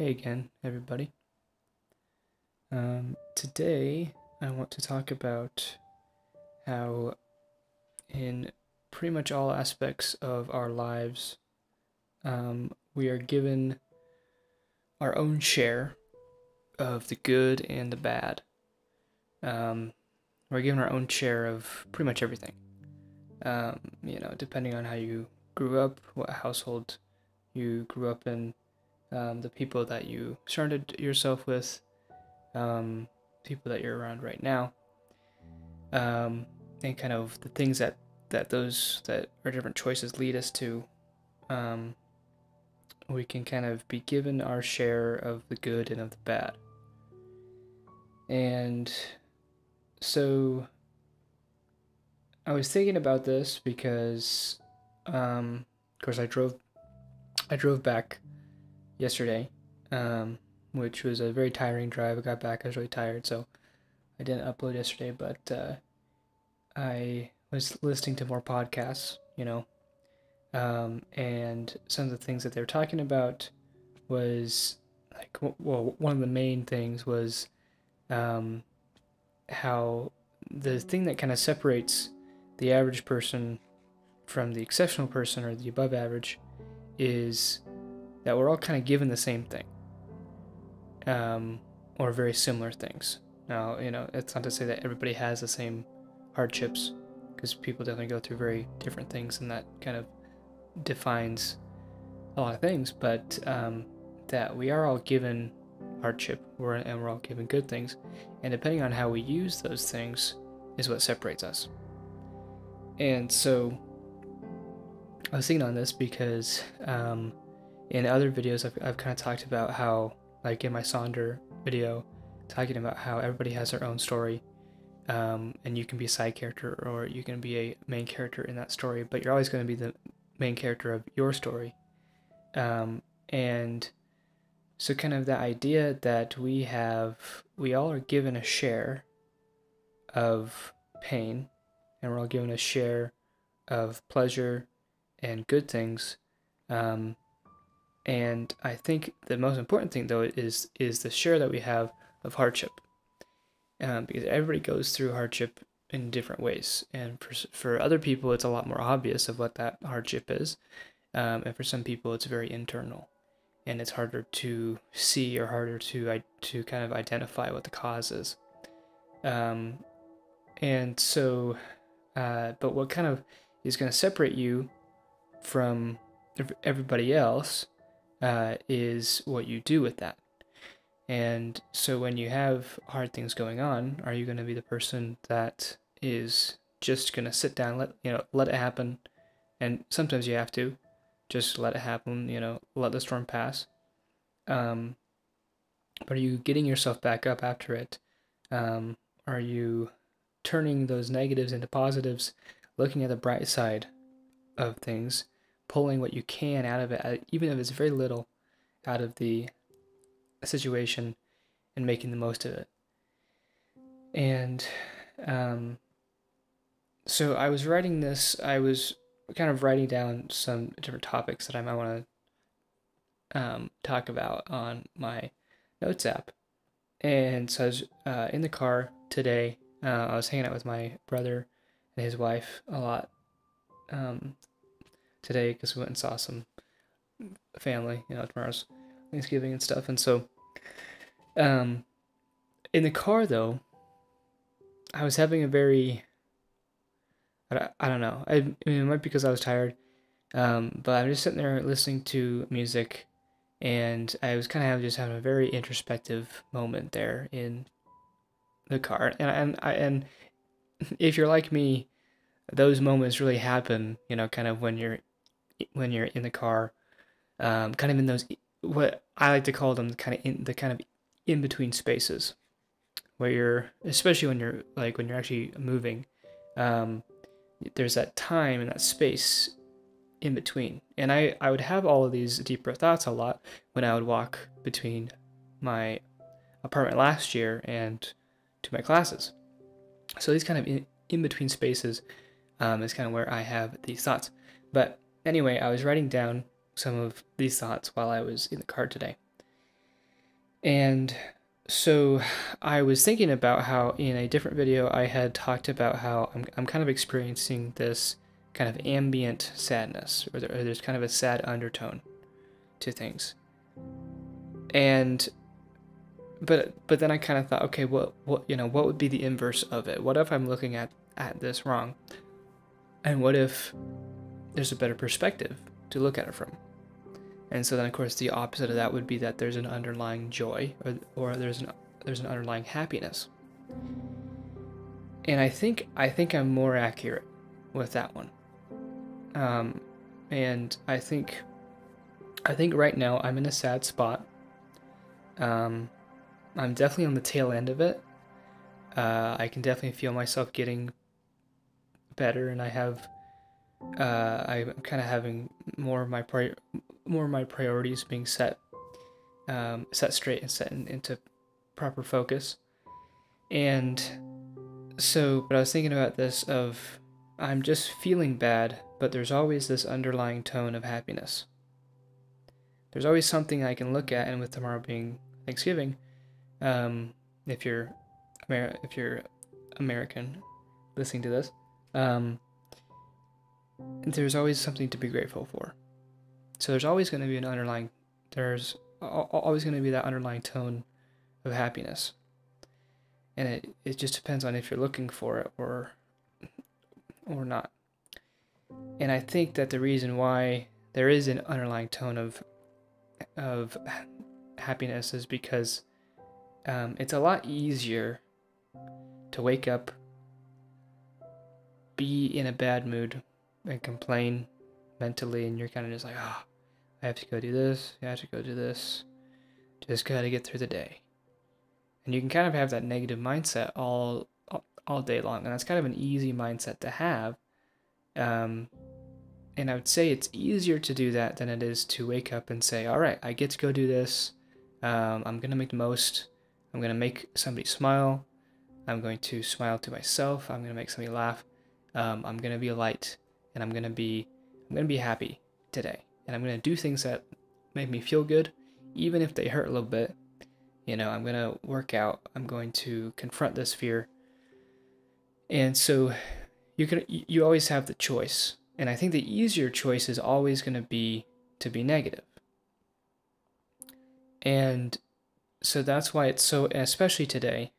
Hey again, everybody. Today I want to talk about how, in pretty much all aspects of our lives, we are given our own share of the good and the bad. Um, we're given our own share of pretty much everything. Depending on how you grew up, what household you grew up in, the people that you surrounded yourself with, people that you're around right now, um, and kind of the things that those that our different choices lead us to. Um, we can kind of be given our share of the good and of the bad. And so I was thinking about this because, of course, I drove back yesterday, which was a very tiring drive. I got back, I was really tired, so I didn't upload yesterday. But I was listening to more podcasts, and some of the things that they were talking about was like, well, one of the main things was um, how the thing that kind of separates the average person from the exceptional person or the above average is that we're all kind of given the same thing, or very similar things. Now, it's not to say that everybody has the same hardships, because people definitely go through very different things, and that kind of defines a lot of things, but that we are all given hardship, and we're all given good things, and depending on how we use those things is what separates us. And so I was thinking on this because in other videos I've kind of talked about how, like in my Sonder video, talking about how everybody has their own story, and you can be a side character or you can be a main character in that story, but you're always going to be the main character of your story. And so kind of the idea that we all are given a share of pain, and we're all given a share of pleasure and good things. And I think the most important thing, though, is the share that we have of hardship, because everybody goes through hardship in different ways, and for other people it's a lot more obvious of what that hardship is, and for some people it's very internal, and it's harder to see or harder to kind of identify what the cause is. And so, but what kind of is going to separate you from everybody else is what you do with that. And so when you have hard things going on, are you going to be the person that is just going to sit down, let it happen, and sometimes you have to just let it happen, let the storm pass. But are you getting yourself back up after it? Are you turning those negatives into positives, looking at the bright side of things, pulling what you can out of it, even if it's very little, out of the situation, and making the most of it? And so I was writing this, I was kind of writing down some different topics that I might want to talk about on my notes app. And so I was in the car today. I was hanging out with my brother and his wife a lot today because we went and saw some family. Tomorrow's Thanksgiving and stuff. And so in the car, though, I was having a very, I don't know. I mean, it might be because I was tired, but I'm just sitting there listening to music, and I was kind of just having a very introspective moment there in the car. And if you're like me, those moments really happen, kind of when you're in the car, kind of in those, what I like to call them, kind of in between spaces, where you're, especially when you're actually moving, there's that time and that space in between. And I would have all of these deeper thoughts a lot when I would walk between my apartment last year and to my classes. So these kind of in between spaces is kind of where I have these thoughts. But anyway, I was writing down some of these thoughts while I was in the car today. And so I was thinking about how in a different video I had talked about how I'm kind of experiencing this kind of ambient sadness, or there's kind of a sad undertone to things. And but then I kind of thought, okay, what what would be the inverse of it? What if I'm looking at this wrong? And what if there's a better perspective to look at it from? And so then of course the opposite of that would be that there's an underlying joy, or there's an underlying happiness. And I think I'm more accurate with that one. And I think right now I'm in a sad spot. I'm definitely on the tail end of it. I can definitely feel myself getting better, and I'm kind of having more of my priorities being set straight and set into proper focus. And so, but I was thinking about this of I'm just feeling bad, but there's always this underlying tone of happiness. There's always something I can look at, and with tomorrow being Thanksgiving, if you're American listening to this, there's always something to be grateful for. So there's always going to be there's always going to be that underlying tone of happiness. And it just depends on if you're looking for it or not. And I think that the reason why there is an underlying tone of happiness is because it's a lot easier to wake up, be in a bad mood, and complain mentally, and you're kind of just like, oh, I have to go do this, I have to go do this, just gotta get through the day. And you can kind of have that negative mindset all day long, and that's kind of an easy mindset to have. And I would say it's easier to do that than it is to wake up and say, all right, I get to go do this. I'm going to make the most. I'm going to make somebody smile. I'm going to smile to myself. I'm going to make somebody laugh. I'm going to be a light, and I'm going to be happy today. And I'm going to do things that make me feel good, even if they hurt a little bit. I'm going to work out. I'm going to confront this fear. And so you always have the choice. And I think the easier choice is always going to be negative. And so that's why it's so, especially today,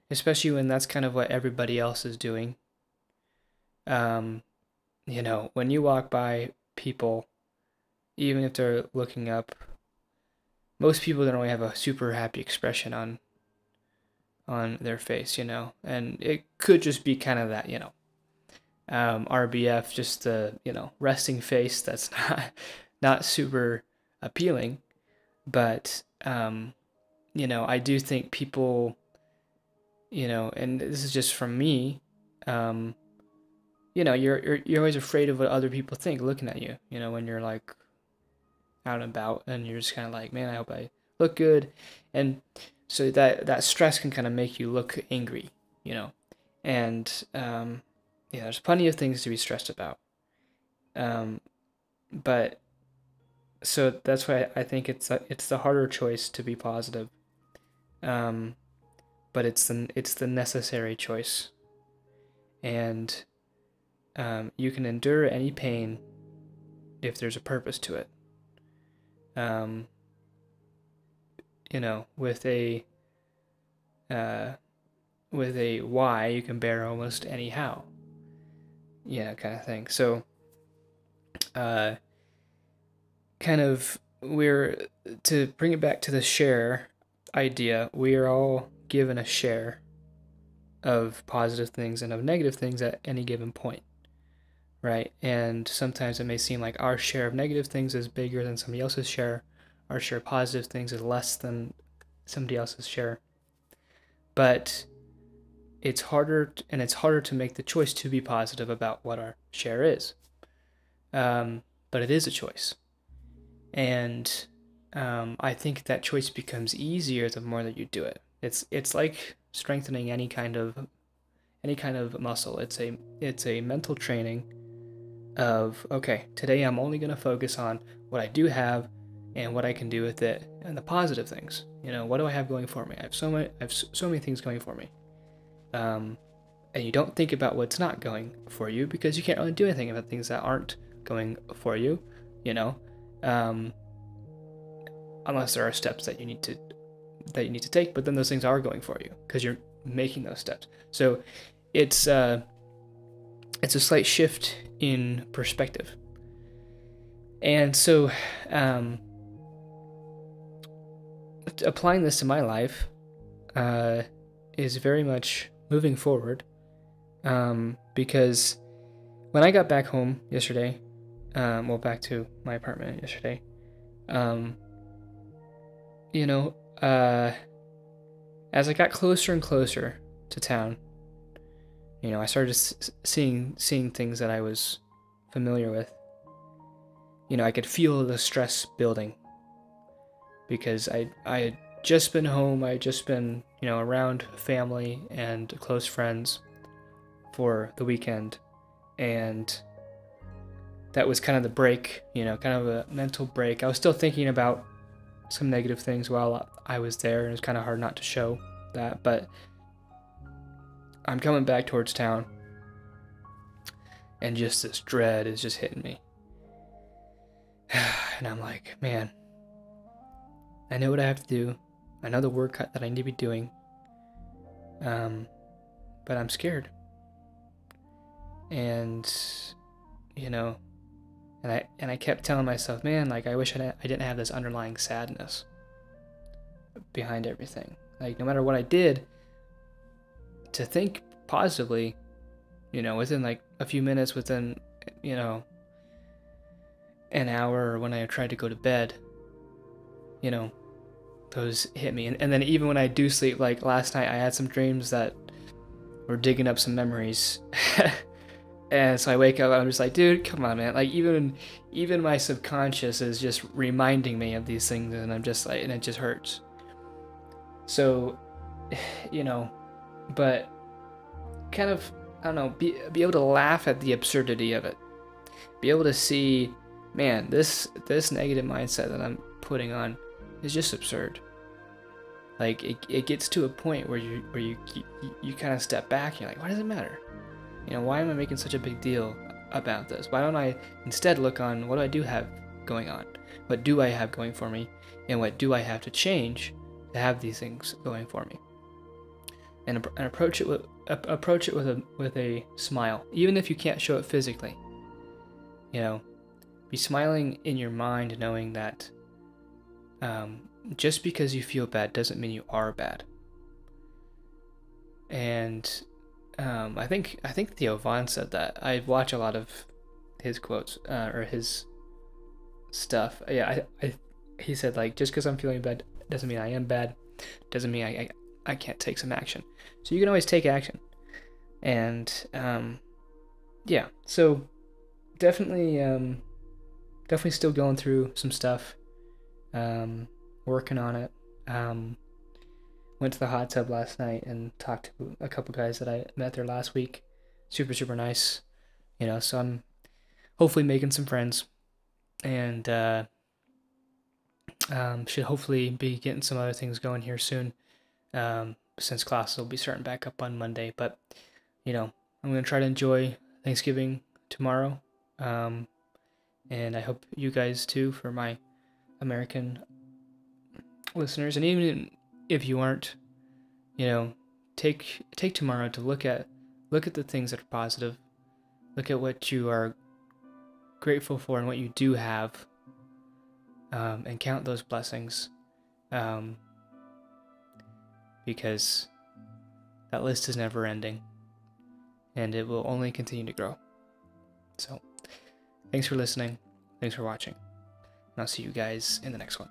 especially when that's kind of what everybody else is doing. When you walk by people, even if they're looking up, most people don't really have a super happy expression on their face, and it could just be kind of that, RBF, just the, resting face that's not super appealing. But, I do think people, and this is just from me, you're always afraid of what other people think looking at you, when you're like out and about, and you're just kind of like, man, I hope I look good. And so that stress can kind of make you look angry, and, there's plenty of things to be stressed about. But so that's why I think it's the harder choice to be positive. But it's the necessary choice. And you can endure any pain if there's a purpose to it. With a why, you can bear almost any how. Kind of thing. So, kind of, to bring it back to the share idea, we are all given a share of positive things and of negative things at any given point, right? And sometimes it may seem like our share of negative things is bigger than somebody else's share. Our share of positive things is less than somebody else's share. But it's harder to make the choice to be positive about what our share is. But it is a choice. And I think that choice becomes easier the more that you do it. It's like strengthening any kind of muscle. It's a mental training of, okay, today I'm only going to focus on what I do have and what I can do with it, and the positive things. What do I have going for me? I have so many things going for me. And you don't think about what's not going for you, because you can't really do anything about things that aren't going for you, um, unless there are steps that you need to take. But then those things are going for you because you're making those steps. So it's a slight shift in perspective. And so applying this to my life is very much moving forward, because when I got back home yesterday, back to my apartment yesterday, as I got closer and closer to town, I started seeing things that I was familiar with. I could feel the stress building, because I had just been home. I had just been, around family and close friends for the weekend, and that was kind of the break, kind of a mental break. I was still thinking about some negative things while I was there, and it was kind of hard not to show that, but I'm coming back towards town, and just this dread is just hitting me. And I'm like, man, I know what I have to do. I know the work that I need to be doing. But I'm scared. And, and I kept telling myself, man, like, I wish I didn't have this underlying sadness behind everything. Like, no matter what I did, to think positively, within like a few minutes, within, an hour, or when I tried to go to bed, those hit me. And then even when I do sleep, like last night, I had some dreams that were digging up some memories. And so I wake up and I'm just like, dude, come on, man. Like, even my subconscious is just reminding me of these things, and I'm just like, and it just hurts. So, but kind of, I don't know, be able to laugh at the absurdity of it. Be able to see, man, this negative mindset that I'm putting on is just absurd. Like, it gets to a point where you kind of step back and you're like, why does it matter? Why am I making such a big deal about this? Why don't I instead look on what I do have going on? What do I have going for me? And what do I have to change to have these things going for me? And approach it with a smile, even if you can't show it physically. Be smiling in your mind, knowing that just because you feel bad doesn't mean you are bad. And I think Theo Von said that. I watch a lot of his quotes or his stuff. Yeah, he said, like, just because I'm feeling bad doesn't mean I am bad. Doesn't mean I can't take some action. So you can always take action. And yeah, so definitely still going through some stuff. Working on it. Went to the hot tub last night and talked to a couple guys that I met there last week. Super, super nice. So I'm hopefully making some friends, and should hopefully be getting some other things going here soon, since classes will be starting back up on Monday. But, I'm going to try to enjoy Thanksgiving tomorrow, and I hope you guys too, for my American listeners. And even if you aren't, take tomorrow to look at the things that are positive, look at what you are grateful for and what you do have, and count those blessings, because that list is never ending, and it will only continue to grow. So thanks for listening, thanks for watching, and I'll see you guys in the next one.